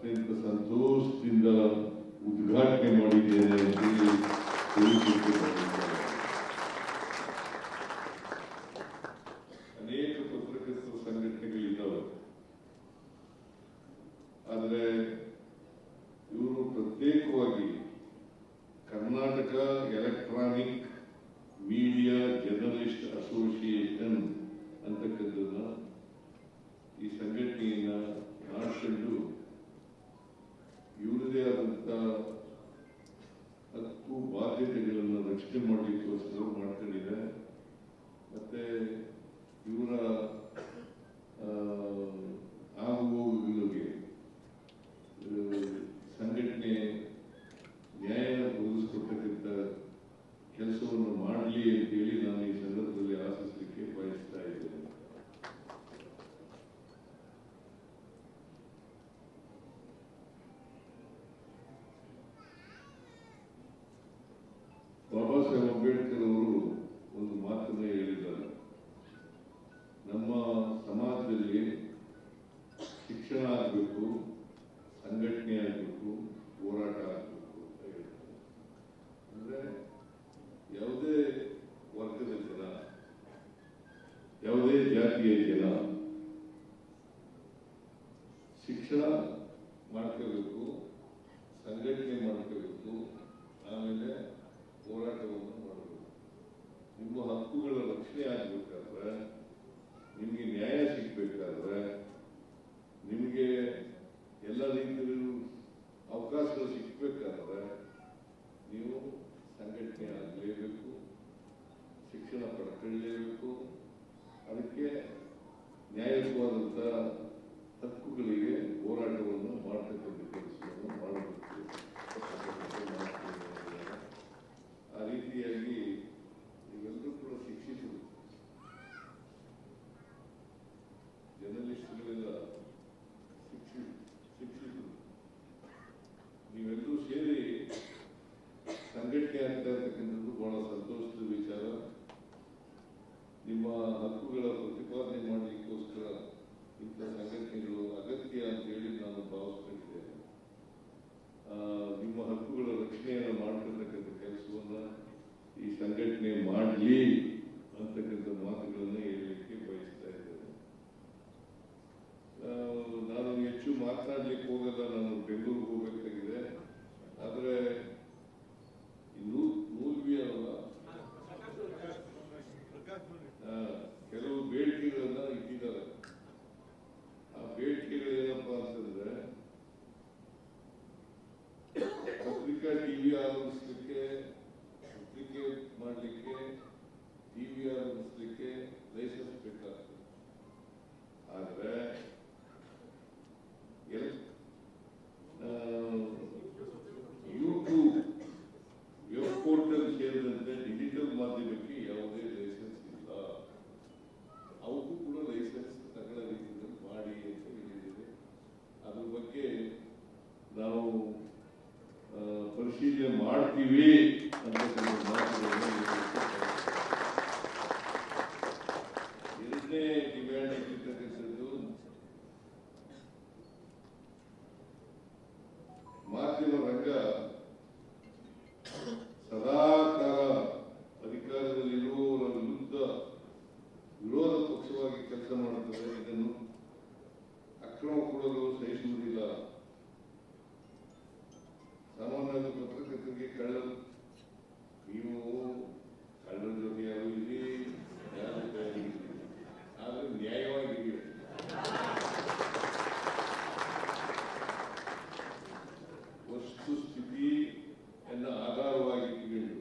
ಅತ್ಯಂತ ಸಂತೋಷದಿಂದ ಉದ್ಘಾಟನೆ ಮಾಡಿದ್ದೇನೆ ಅಂತ ತಿಳಿಸಿದ್ದಾರೆ. ಅನೇಕ ಪತ್ರಕರ್ತರ ಸಂಘಟನೆಗಳಿದ್ದಾವೆ, ಆದರೆ ಇವರು ಪ್ರತ್ಯೇಕವಾಗಿ Karnataka electronic media journalist association ಅಂತಕ್ಕಂಥದ್ದನ್ನ ಈ ಸಂಘಟನೆಯನ್ನ ಮಾಡಿಕೊಂಡು ಇವರದೇ ಆದಂತ ಹಕ್ಕು ಬಾಧ್ಯತೆಗಳನ್ನು ರಕ್ಷಣೆ ಮಾಡಲಿಕ್ಕೋಸ್ಕರ ಮಾಡ್ಕೊಂಡಿದೆ. ಮತ್ತೆ ಇವರ ಆಗುವೋಗುಗಳಿಗೆ ಸಂಘಟನೆ ನ್ಯಾಯ ಒದಗಿಸಿಕೊಡ್ತಕ್ಕಂಥ ಕೆಲಸವನ್ನು ಮಾಡಲಿ ಅಂತೇಳಿ ನಾನು ಈ ಸಂದರ್ಭದಲ್ಲಿ ಆಶಿಸಲಿಕ್ಕೆ ಬಯಸ್ತಾ ಇದ್ದೇನೆ. ಬಾಬಾ ಸಾಹೇಬ್ ಅಂಬೇಡ್ಕರ್ ಅವರು ಒಂದು ಮಾತನ್ನ ಹೇಳಿದ್ದಾರೆ, ನಮ್ಮ ಸಮಾಜದಲ್ಲಿ ಶಿಕ್ಷಣ ಆಗಬೇಕು, ಸಂಘಟನೆ ಆಗಬೇಕು, ಹೋರಾಟ ಆಗಬೇಕು ಅಂತ ಹೇಳ್ತಾರೆ. ಅಂದ್ರೆ ಯಾವುದೇ ವರ್ಗದ ಜನ, ಯಾವುದೇ ಜಾತಿಯ ಜನ ಶಿಕ್ಷಣ ಮಾಡ್ಕೋಬೇಕು, ಸಂಘಟನೆ ಮಾಡ್ಕೋಬೇಕು, ಆಮೇಲೆ ಹೋರಾಟವನ್ನು ಮಾಡಬೇಕು. ನಿಮ್ಮ ಹಕ್ಕುಗಳ ರಕ್ಷಣೆ ಆಗಬೇಕಾದ್ರೆ, ನಿಮಗೆ ನ್ಯಾಯ ಸಿಗಬೇಕಾದ್ರೆ, ನಿಮಗೆ ಎಲ್ಲ ರೀತಿಯಲ್ಲೂ ಅವಕಾಶಗಳು ಸಿಗಬೇಕಾದ್ರೆ ನೀವು ಸಂಘಟನೆ ಆಗಲೇಬೇಕು, ಶಿಕ್ಷಣ ಪಡ್ಕೊಳ್ಳಲೇಬೇಕು. ಅದಕ್ಕೆ ನ್ಯಾಯಯುತವಾದಂಥ ಹಕ್ಕುಗಳಿಗೆ ಹೋರಾಟವನ್ನು ಮಾಡತಕ್ಕಂಥ ಕೆಲಸವನ್ನು ಮಾಡಬೇಕು. ಆ ರೀತಿಯಾಗಿ ನೀವೆಲ್ಲರೂ ಕೂಡ ಶಿಕ್ಷಿತರು, ಜರ್ನಲಿಸ್ಟ್ಗಳೆಲ್ಲ ಶಿಕ್ಷಿತರು, ನೀವೆಲ್ಲರೂ ಸೇರಿ ಸಂಘಟನೆ ಆಗ್ತಾ ಇರ್ತಕ್ಕಂಥದ್ದು ಬಹಳ ಸಂತೋಷದ ವಿಚಾರ. ನಿಮ್ಮ ಹಕ್ಕುಗಳ ಪ್ರತಿಪಾದನೆ ಮಾಡಲಿಕ್ಕೋಸ್ಕರ ಇಂಥ ಸಂಘಟನೆಗಳು ಅಗತ್ಯ ಅಂತ ಹೇಳಿ ನಾನು ಭಾವಿಸ್ಕೊಂಡಿದ್ದೇನೆ. ನಿಮ್ಮ ಹಕ್ಕುಗಳ ರಕ್ಷಣೆಯನ್ನು ಮಾಡ್ತಿರ್ತಕ್ಕಂಥ ಕೆಲಸವನ್ನ ಈ ಸಂಘಟನೆ ಮಾಡಲಿ ಅಂತಕ್ಕಂಥ ಮಾತುಗಳನ್ನು ಹೇಳಲಿಕ್ಕೆ ಬಯಸ್ತಾ ಇದ್ದೇನೆ. ನಾನು ಹೆಚ್ಚು ಮಾತನಾಡ್ಲಿಕ್ಕೆ ಹೋಗಲ್ಲ, ನಾನು ಬೆಂಗಳೂರಿಗೆ ಹೋಗಬೇಕಾಗಿದೆ. ಆದರೆ ಮೂಲ್ವಿಯವರ ಕೆಲವು ಬೇಡಿಕೆಗಳನ್ನ ಇಟ್ಟಿದ್ದಾರೆ. ಆ ಬೇಡಿಕೆಗಳೇನಪ್ಪ ಅಂತಂದ್ರೆ, ಪತ್ರಿಕಾ ಟಿವಿ ಆರಂಭಿಸಲಿಕ್ಕೆ, ಪತ್ರಿಕೆ ಮಾಡಲಿಕ್ಕೆ, ಟಿವಿ ಆರಂಭಿಸಲಿಕ್ಕೆ ಲೈಸೆನ್ಸ್ ಬೇಕಾಗ್ತದೆ. ಆದರೆ ಯೂಟ್ಯೂಬ್, ವೆಬ್ ಪೋರ್ಟಲ್ ಸೇರಿದಂತೆ ಡಿಜಿಟಲ್ ಮಾಧ್ಯಮಕ್ಕೆ ಯಾವುದೇ ಲೈಸೆನ್ಸ್ ಇಲ್ಲ. ಅವಕ್ಕೂ ಕೂಡ ಲೈಸೆನ್ಸ್ ತಗೊಳ್ಳ ರೀತಿಯಲ್ಲಿ ಮಾಡಿ ಅಂತ ಹೇಳಿದ್ದೇವೆ. ಅದ್ರ ಬಗ್ಗೆ ನಾವು ಪರಿಶೀಲನೆ ಮಾಡ್ತೀವಿ ಅಂತಕ್ಕಂಥ ಮಾತುಗಳನ್ನು ಎರಡನೇ ಡಿಮ್ಯಾಂಡ್ ಇಟ್ಟಿರ್ತಕ್ಕಂಥದ್ದು, ಮಾಧ್ಯಮ ರಂಗ ಸದಾಕಾಲ ಅಧಿಕಾರದಲ್ಲಿರುವವರ ವಿರುದ್ಧ ವಿರೋಧ ಪಕ್ಷವಾಗಿ ಕೆಲಸ ಮಾಡುತ್ತದೆ. ಇದನ್ನು ಅಕ್ರಮ ಕೊಡಲು ಸಹಿಸುವುದಿಲ್ಲ. ಸಾಮಾನ್ಯವಾಗಿ ಪತ್ರಕರ್ತರಿಗೆ ನೀವು ಕಳ್ಳರ ಜೊತೆ ಯಾರು ಇರಿ, ಯಾರ ಜೊತೆ ಆದರೆ ನ್ಯಾಯವಾಗಿ ವಸ್ತುಸ್ಥಿತಿಯನ್ನು ಆಧಾರವಾಗಿ ಇಟ್ಟುಕೊಂಡು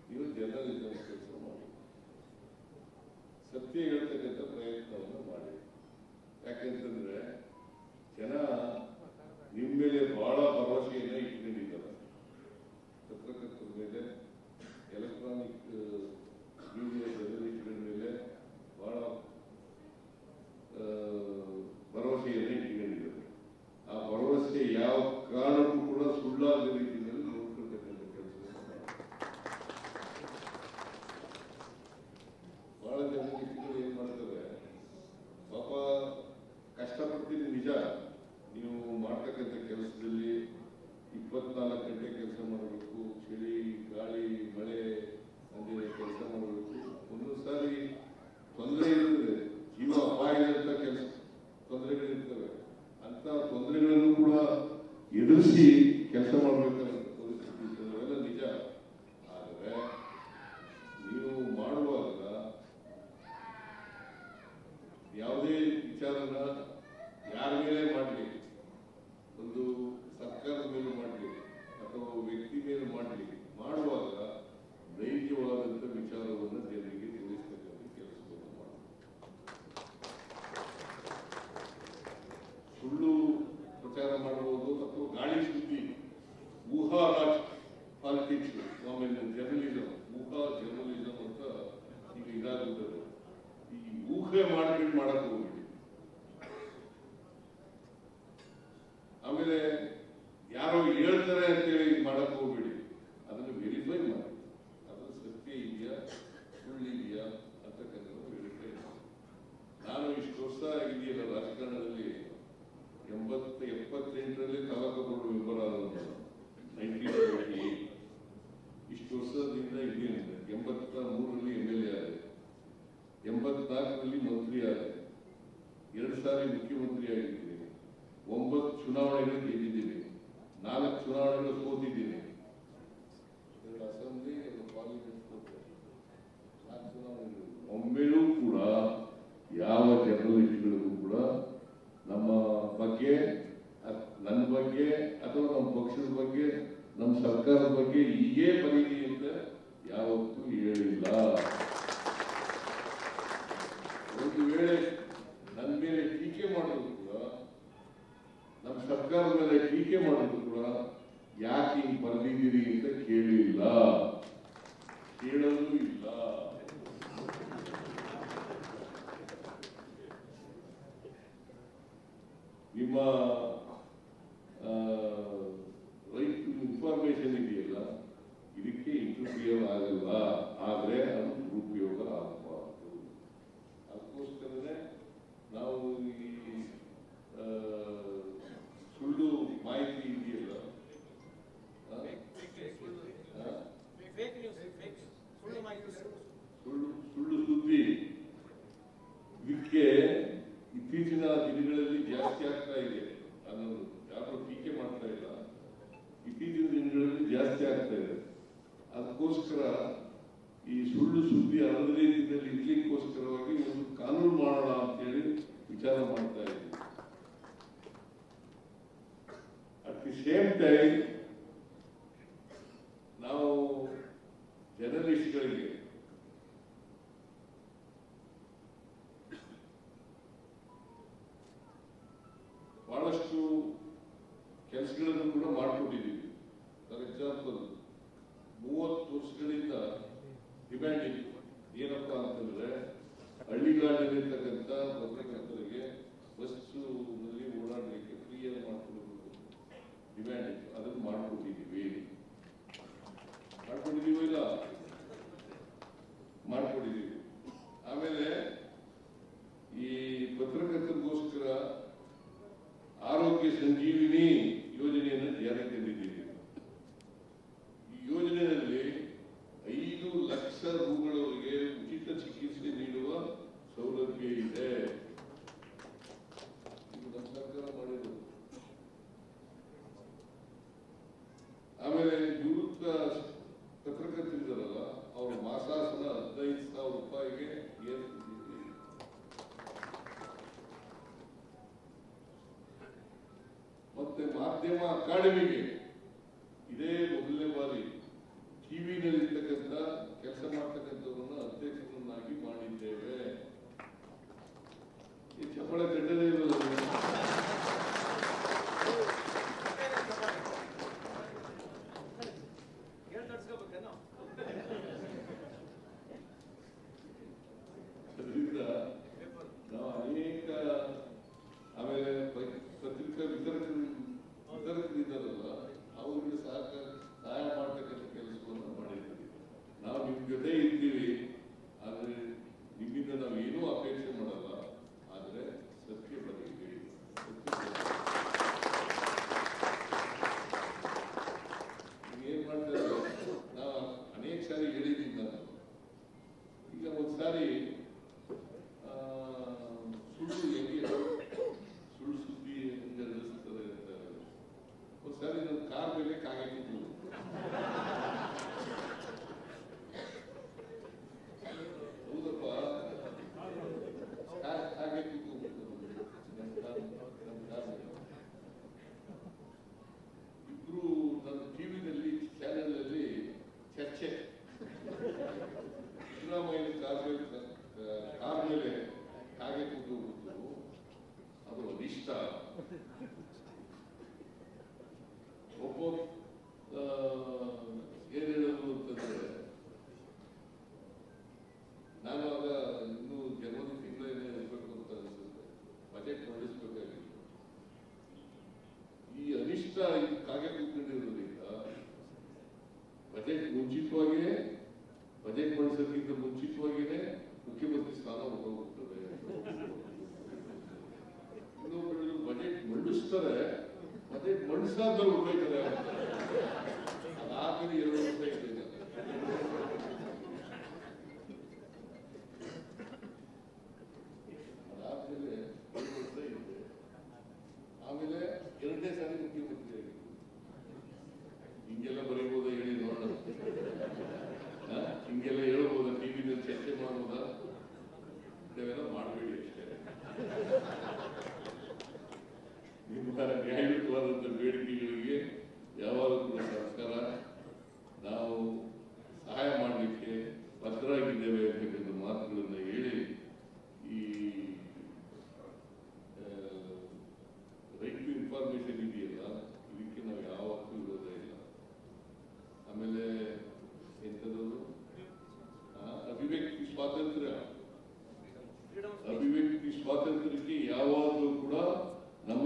ನೀವು ಜರ್ನಲಿಸಂ ಕೆಲಸ ಮಾಡಿ, ಸತ್ಯ ಹೇಳ್ತಕ್ಕಂಥ ಪ್ರಯತ್ನವನ್ನು ಮಾಡಿ. ಯಾಕೆಂತಂದ್ರೆ ಜನ ನಿಮ್ಮ ಮೇಲೆ ಬಹಳ ಭರವಸೆಯನ್ನ ಇಟ್ಕೊಂಡಿದ್ದಾರೆ. ಪತ್ರಕರ್ತರ ಮೇಲೆ, ಎಲೆಕ್ಟ್ರಾನಿಕ್ ಮೀಡಿಯಾ ಜರ್ನಲಿಸ್ಟ್ಗಳ ಮೇಲೆ ಬಹಳ ಭರವಸೆಯನ್ನ ಇಟ್ಕೊಂಡಿದ್ದಾರೆ. ಆ ಭರವಸೆ ಯಾವ ಕಾರಣಕ್ಕೂ ಕೂಡ ಸುಳ್ಳಾದ ರೀತಿಯಲ್ಲಿ ನೋಡ್ಕೊಳ್ತಕ್ಕಂಥ ಕೆಲಸ ಬಹಳ ಜರ್ನಲಿಸ್ಟ್ಗಳು ಏನ್ ಮಾಡ್ತಾರೆ, ಪಾಪ ಕಷ್ಟಪಡ್ತೀನಿ ನಿಜ, ನೀವು ಮಾಡ್ತಕ್ಕಂಥ ಎದುರಿಸಿ ಕೆಲಸ ಮಾಡಬೇಕಾದ ಪರಿಸ್ಥಿತಿ ಅವೆಲ್ಲ ನಿಜ. ಆದರೆ ನೀವು ಮಾಡುವಾಗ ಯಾವುದೇ ವಿಚಾರನ ಯಾರ ಮೇಲೆ ಮಾಡಲಿ, ಒಂದು ಸರ್ಕಾರದ ಮೇಲೆ ಮಾಡಲಿ ಅಥವಾ ವ್ಯಕ್ತಿ ಮೇಲೆ ಮಾಡಲಿ, ಮಾಡುವಾಗ ನೈಜವಾದಂಥ ವಿಚಾರವನ್ನು ಜನರಿಗೆ ತಿಳಿಸ್ತಕ್ಕಂಥ ಕೆಲಸವನ್ನು ಮಾಡಿ. ಸುಳ್ಳು ಪ್ರಚಾರ ಮಾಡಬಹುದು ಅಥವಾ ಗಾಳಿ ಸುದ್ದಿ, ಊಹಾ ಪಾಲಿಟಿಕ್ಸ್, ಆಮೇಲೆ ಜರ್ನಲಿಸಂ, ಊಹಾ ಜರ್ನಲಿಸಂ ಅಂತ ಈಗ ಇದಾಗುತ್ತದೆ. ಈ ಊಹೆ ಮಾಡ್ಬಿಟ್ಟು ಮಾಡಕ್ ಹೋಗ್ಬಿಡಿ. ಆಮೇಲೆ ಯಾರೋ ಹೇಳ್ತಾರೆ ಅಂತೇಳಿ ಮಾಡಕ್ ಹೋಗ್ಬಿಡಿ. ಅದನ್ನು ವೆರಿಫೈ ಮಾಡಿ, ಅದು ಸತ್ಯ ಇದೆಯಾ ಸುಳ್ಳಿದೆಯಾ ಅಂತಕ್ಕಂಥದ್ದು ವೆರಿಫೈ ಮಾಡಿ. ನಾನು ಇಷ್ಟು ವರ್ಷ ಇದೆಯಲ್ಲ ರಾಜಕಾರಣದಲ್ಲಿ, 78ರಲ್ಲಿ ತಾಲೂಕು ಬೋರ್ಡ್ ಮೆಂಬರ್ ಆದ 1978. ಇಷ್ಟು ವರ್ಷದಿಂದ ಇದ್ದೇನೆ. 83ರಲ್ಲಿ MLA ಆದೆ, 84ರಲ್ಲಿ ಮಂತ್ರಿ ಆದೆ, 2 ಸಾರಿ ಮುಖ್ಯಮಂತ್ರಿ ಆಗಿದ್ದೀನಿ, 9 ಚುನಾವಣೆಗಳು ಗೆದ್ದಿದ್ದೀನಿ, 4 ಚುನಾವಣೆಗಳು ಸೋತಿದ್ದೀನಿ, 2 ಅಸೆಂಬ್ಲಿ, 1 ಪಾರ್ಲಿಮೆಂಟ್ ಸೋತೆ, 4 ಚುನಾವಣೆಗಳು. ಒಮ್ಮೆಲೂ ಕೂಡ ಯಾವ ಜರ್ನಲಿಸ್ಟ್ಗಳಿಗೂ ಕೂಡ ನಮ್ಮ ಬಗ್ಗೆ, ನನ್ನ ಬಗ್ಗೆ ಅಥವಾ ನಮ್ಮ ಪಕ್ಷದ ಬಗ್ಗೆ, ನಮ್ಮ ಸರ್ಕಾರದ ಬಗ್ಗೆ ಹೀಗೆ ಬರೀರಿ ಅಂತ ಯಾವತ್ತೂ ಹೇಳಿಲ್ಲ. ಒಂದು ವೇಳೆ ನನ್ನ ಮೇಲೆ ಟೀಕೆ ಮಾಡೋದು ಕೂಡ, ನಮ್ಮ ಸರ್ಕಾರದ ಮೇಲೆ ಟೀಕೆ ಮಾಡೋದು ಕೂಡ ಯಾಕೆ ಹಿಂಗೆ ಬರೆದಿದ್ದೀರಿ ಅಂತ ಕೇಳಿಲ್ಲ, ಕೇಳೋದು ಇಲ್ಲ. ನಿಮ್ಮ ರೈಟ್ ಟು ಇನ್ಫಾರ್ಮೇಶನ್ ಇದೆಯಲ್ಲ, ಇದಕ್ಕೆ ಇಂಟರ್ಫಿಯರ್ ಆಗಲ್ಲ, ಆದರೆ ಅದು ದುರುಪಯೋಗ ಆಗಬಾರ್ದು. ಅದಕ್ಕೋಸ್ಕರನೇ ನಾವು ಈ ಸುಳ್ಳು ಮಾಹಿತಿ ಇದೆಯಲ್ಲ, ಸುಳ್ಳು ಸುದ್ದಿ, ಇದಕ್ಕೆ ಇತ್ತೀಚಿನ ದಿನಗಳಲ್ಲಿ ಜಾಸ್ತಿ ಆಗ್ತಾ ಇದೆ. ಅದನ್ನು ಯಾರು ಟೀಕೆ ಮಾಡ್ತಾ ಇಲ್ಲ, ಇತ್ತೀಚಿನ ದಿನಗಳಲ್ಲಿ ಜಾಸ್ತಿ ಆಗ್ತಾ ಇದೆ. ಅದಕ್ಕೋಸ್ಕರ ಈ ಸುಳ್ಳು ಸುದ್ದಿ ಹರಡದೇ ರೀತಿಯಲ್ಲಿ ಇರ್ಲಿಕ್ಕೋಸ್ಕರವಾಗಿ ಒಂದು ಕಾನೂನು ಮಾಡೋಣ ಅಂತೇಳಿ ವಿಚಾರ ಮಾಡ್ತಾ ಇದ್ದೀವಿ. ಅಟ್ ದಿ ಸೇಮ್ ಟೈಮ್ ನಾವು ಜರ್ನಲಿಸ್ಟ್ಗಳಿಗೆ ಬಹಳಷ್ಟು ಕೆಲಸಗಳನ್ನು ಕೂಡ ಮಾಡಿಕೊಟ್ಟಿದ್ದೀವಿ. ಫಾರ್ ಎಕ್ಸಾಂಪಲ್ 30 ವರ್ಷಗಳಿಂದ ಡಿಮ್ಯಾಂಡ್ ಇತ್ತು. ಏನಪ್ಪಾ ಅಂತಂದ್ರೆ, ಹಳ್ಳಿಗಾಡಿರ್ತಕ್ಕಂಥ ಪತ್ರಕರ್ತರಿಗೆ ಬಸ್ನಲ್ಲಿ ಓಡಾಡಲಿಕ್ಕೆ ಫ್ರೀಯಾಗಿ ಮಾಡಿಕೊಡಬೇಕು ಡಿಮ್ಯಾಂಡ್ ಇತ್ತು. ಅದನ್ನು ಮಾಡಿಕೊಟ್ಟಿದ್ದೀವಿ. ಇಲ್ಲ ಮಾಡಿಕೊಟ್ಟಿದ್ದೀವಿ. ಆಮೇಲೆ ಈ ಪತ್ರಕರ್ತರಿಗೋಸ್ಕರ ಆರೋಗ್ಯ ಸಂಜೀವಿನಿ ಯೋಜನೆಯನ್ನು ಜಾರಿಗೆ ತಂದಿದ್ದೀವಿ. ಈ ಯೋಜನೆಯಲ್ಲಿ 5 ಲಕ್ಷ ರೂಗಳವರೆಗೆ ಉಚಿತ ಚಿಕಿತ್ಸೆ ನೀಡುವ ಸೌಲಭ್ಯ ಇದೆ. ಇದು ನಮ್ಮ ಸರ್ಕಾರ ಮಾಡಿರೋದು. ಆಮೇಲೆ ನಿವೃತ್ತ ಪತ್ರಕರ್ತರಿದ್ದಾರಲ್ಲ, ಅವರ ಮಾಸಾಸನ 15,000 ರೂಪಾಯಿಗೆ ಏರಿಸಿದ್ದೀವಿ. ಮತ್ತೆ ಮಾಧ್ಯಮ ಅಕಾಡೆಮಿಗೆ ಇದೇ ಮೊದಲನೇ ಬಾರಿ ಟಿವಿನಲ್ಲಿರ್ತಕ್ಕಂಥ ಕೆಲಸ ಮಾಡ್ತಕ್ಕಂಥವ್ರನ್ನ ಅಧ್ಯಕ್ಷರನ್ನಾಗಿ ಮಾಡಿದ್ದೇವೆ. ಈ ಚಪ್ಪಳೆ ತಟ್ಟದೇ ಇರೋದು ಅದರಿಂದ ನಾವು ಅನೇಕ, ಆಮೇಲೆ ಪತ್ರಿಕಾ ವಿತರಕರಿದ್ದಾರಲ್ಲ, ಅವರಿಗೆ ಸಹಾಯ ಮಾಡ್ತಕ್ಕಂಥ ಕೆಲಸವನ್ನು ಮಾಡಿದ್ದೀವಿ. ನಾವು ನಿಮ್ಮ ಜೊತೆ ಇರ್ತೀವಿ, ಆದರೆ ನಿಮ್ಮಿಂದ ನಾವು ಏನೂ ಅಪೇಕ್ಷೆ ಮಾಡಲ್ಲ, ಆದರೆ ಸತ್ಯ ಬರೀತೀವಿ. ಆಮೇಲೆ ಕಾಗೆ ಕೂತು ಹೌದಪ್ಪ ಕಾಗೆ ಕೂತು ಇಬ್ರು ನನ್ನ ಟಿವಿನಲ್ಲಿ ಚಾನೆಲ್ ಅಲ್ಲಿ ಚರ್ಚೆ ಸಿದ್ದರಾಮಯ್ಯ ಕಾರ್ ಮೇಲೆ ಕಾಗೆ ಕೂತು ಅದು ಅನಿಷ್ಟ ಒಬ್ಬ ಏನ್ ಹೇಳೋದು ಅಂತಂದ್ರೆ ನಾನು ಆಗ ಇನ್ನೂ ಜನವರಿ ತಿಂಗಳೇನೆ ಇರಬೇಕು ಅಂತ ಅನಿಸುತ್ತೆ, ಬಜೆಟ್ ಮಂಡಿಸ್ಬೇಕಾಗಿತ್ತು. ಈ ಅನಿಷ್ಟ ಕಾಗೆ ಕೂತ್ಕೊಂಡಿರೋದ್ರಿಂದ ಬಜೆಟ್ ಮುಂಚಿತವಾಗಿಯೇ ಬಜೆಟ್ ಮಂಡಿಸೋಕ್ಕಿಂತ ಮುಂಚಿತವಾಗಿಯೇ ಮುಖ್ಯಮಂತ್ರಿ ಸ್ಥಾನ ಹೊರಟೋಗ್ತದೆ. ಇನ್ನೊಬ್ಬರು ಬಜೆಟ್ ಮಂಡಿಸ್ತಾರೆ, ಬಜೆಟ್ ಮಂಡಿಸಾದ್ಮೇಲೆ ಹೊರಟೋಯ್ತಾರೆ. ಅದಾದ್ಮೇಲೆ 2 ವರ್ಷ ಇದ್ದೇನೆ. ಅದಾದ್ಮೇಲೆ 2 ವರ್ಷ ಇದೆ. ಆಮೇಲೆ 2ನೇ ಸಾರಿ ಮುಖ್ಯಮಂತ್ರಿ ಆಗಿತ್ತು. ಹಿಂಗೆಲ್ಲ ಬರೀಬೋದ ಹೇಳಿ ನೋಡೋಣ, ಹಿಂಗೆಲ್ಲ ಹೇಳ್ಬೋದ, ಟಿವಿನಲ್ಲಿ ಚರ್ಚೆ ಮಾಡೋದ, ಇವೆಲ್ಲ ಮಾಡಬೇಡಿ ಅಷ್ಟೇ. ನಿಮ್ಮ ನ್ಯಾಯಯುತವಾದಂಥ ಬೇಡಿಕೆಗಳಿಗೆ ಯಾವಾಗಲೂ ಕೂಡ ಸರ್ಕಾರ ನಾವು ಸಹಾಯ ಮಾಡಲಿಕ್ಕೆ ಬದ್ಧರಾಗಿದ್ದೇವೆ ಅಂತಕ್ಕಂಥ ಮಾತುಗಳನ್ನು ಹೇಳಿ ಈ ರೈಟ್ ಟು ಇನ್ಫಾರ್ಮೇಶನ್ ಇದೆಯಲ್ಲ, ಇದಕ್ಕೆ ನಾವು ಯಾವತ್ತೂ ವಿರೋಧ ಇಲ್ಲ. ಆಮೇಲೆ ಎಂಥದ್ದು ಅಭಿವ್ಯಕ್ತಿ ಸ್ವಾತಂತ್ರ್ಯ, ಅಭಿವ್ಯಕ್ತಿ ಸ್ವಾತಂತ್ರ್ಯಕ್ಕೆ ಯಾವಾಗಲೂ ಕೂಡ ನಮ್ಮ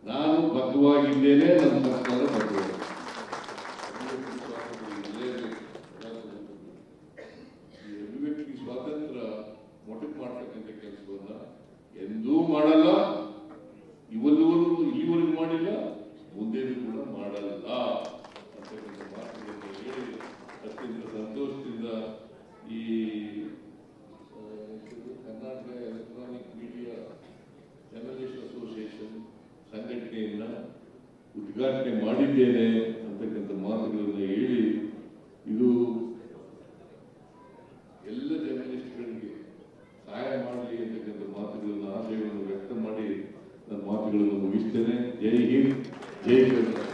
ನಾನು ಬದ್ಧವಾಗಿದ್ದೇನೆ, ನಮ್ಮ ಸರ್ಕಾರ ಬದ್ಧವಾಗಿದೆ. ಈ ಅಭಿವ್ಯಕ್ತಿ ಸ್ವಾತಂತ್ರ್ಯ ಮೊಟಕು ಮಾಡ್ತಕ್ಕಂಥ ಕೆಲಸವನ್ನ ಎಂದೂ ಮಾಡಲ್ಲ, ಇಲ್ಲಿವರೆಗೂ ಮಾಡಿಲ್ಲ, ಮುಂದೇನೂ ಕೂಡ ಮಾಡಲ್ಲ ಅಂತಕ್ಕಂಥ ಮಾತುಗಳನ್ನು ಹೇಳಿ ಅತ್ಯಂತ ಸಂತೋಷದಿಂದ ಈ Karnataka electronic media journalist association ಸಂಘಟನೆಯನ್ನ ಉದ್ಘಾಟನೆ ಮಾಡಿದ್ದೇನೆ ಅಂತಕ್ಕಂಥ ಮಾತುಗಳನ್ನು ಹೇಳಿ, ಇದು ಎಲ್ಲ ಜರ್ನಲಿಸ್ಟ್ಗಳಿಗೆ ಸಹಾಯ ಮಾಡಲಿ ಅಂತಕ್ಕಂಥ ಮಾತುಗಳನ್ನು, ಆಶಯಗಳನ್ನು ವ್ಯಕ್ತ ಮಾಡಿ ನನ್ನ ಮಾತುಗಳನ್ನು ಮುಗಿಸ್ತೇನೆ. ಜೈ ಹಿಂದ್, ಜೈ ಕರ್ನಾಟಕ.